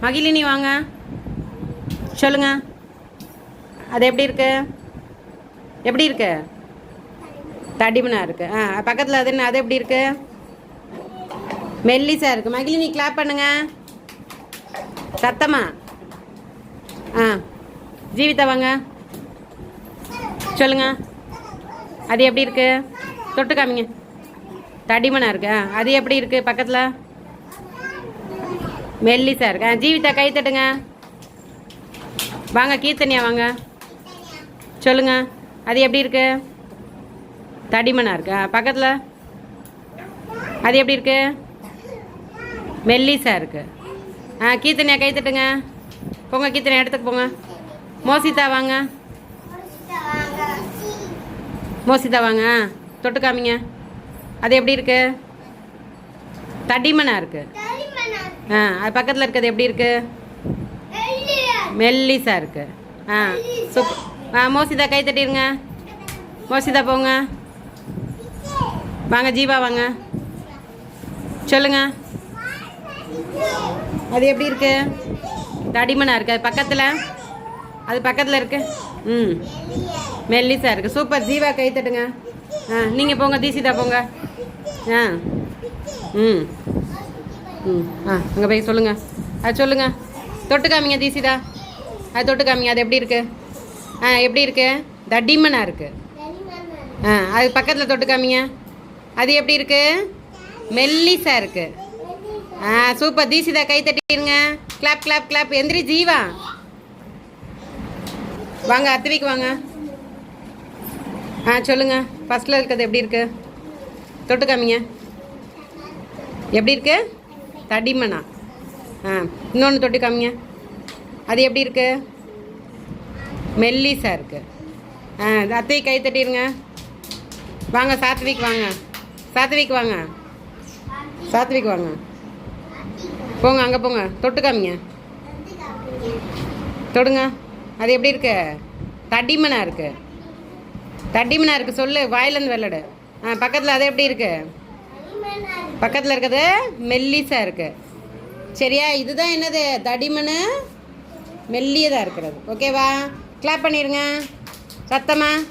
மகிழினி வாங்க சொல்லுங்க. அது எப்படி இருக்கு? எப்படி இருக்கு? தடிமனா இருக்கு. பக்கத்தில் அது என்ன? அது எப்படி இருக்கு? மெல்லிசா இருக்கு. மகிழினி கிளாப் பண்ணுங்க சத்தமா. ஜீவிதா வாங்க சொல்லுங்க. அது எப்படி இருக்கு? தொட்டு காமிங்க. தடிமனா இருக்கு. அது எப்படி இருக்கு? பக்கத்தில் மெல்லிசா இருக்கு. ஜீவிதா கை தட்டுங்க. வாங்க கீர்த்தனியா வாங்க சொல்லுங்க. அது எப்படி இருக்கு? தடிமனா இருக்கு. பக்கத்தில் அது எப்படி இருக்கு? மெல்லிசா இருக்கு. கீர்த்தனியா கை தட்டுங்க. போங்க கீர்த்தனியா இடத்துக்கு போங்க. மோசிதா வாங்க. மோசிதா வாங்க தொட்டு காமிங்க. அது எப்படி இருக்கு? தடிமனா இருக்கு. அது பக்கத்தில் இருக்கிறது எப்படி இருக்கு? மெல்லிசா இருக்கு. சூப்பர். மோசிதா கை தட்டிடுங்க. மோசிதா போங்க. வாங்க ஜீவா வாங்க சொல்லுங்க. அது எப்படி இருக்கு? தடிமனா இருக்கு. அது பக்கத்தில் இருக்கு. மெல்லிசா இருக்கு. சூப்பர். ஜீவா கை தட்டுங்க. நீங்கள் போங்க. தீசிதா போங்க. அங்கே போய் சொல்லுங்க. அது சொல்லுங்க. தொட்டு காமிங்க தீசிதா. அது தொட்டு காமிங்க. அது எப்படி இருக்கு? எப்படி இருக்கு? தடிமனா இருக்கு. அது பக்கத்தில் தொட்டு காமிங்க. அது எப்படி இருக்கு? மெல்லிசா இருக்கு. சூப்பர். தீசிதா கை தட்டிடுங்க. Clap clap clap. எந்திரி ஜீவா வாங்க. அத்திரிக்கு வாங்க. சொல்லுங்க. ஃபர்ஸ்ட்ல இருக்கிறது எப்படி இருக்கு? தொட்டு காமிங்க. எப்படி இருக்கு? தடிமனா. இன்னொன்று தொட்டு காமிங்க. அது எப்படி இருக்கு? மெல்லிசா இருக்கு. அத்தை கை தட்டிடுங்க. வாங்க சாத்விக் வாங்க. சாத்விக் வாங்க. சாத்விக் வாங்க. போங்க அங்கே போங்க. தொட்டு காமிங்க. தொடுங்க. அது எப்படி இருக்கு? தடிமனா இருக்கு. தடிமனா இருக்கு. சொல்லு. வாயிலேருந்து வெள்ளடு. பக்கத்தில் அது எப்படி இருக்கு? பக்கத்தில் இருக்கிறது மெல்லிசா இருக்கு. சரியா? இதுதான் என்னது? தடிமனு மெல்லியதாக இருக்கிறது. ஓகேவா? கிளாப் பண்ணிடுங்க சத்தமாக.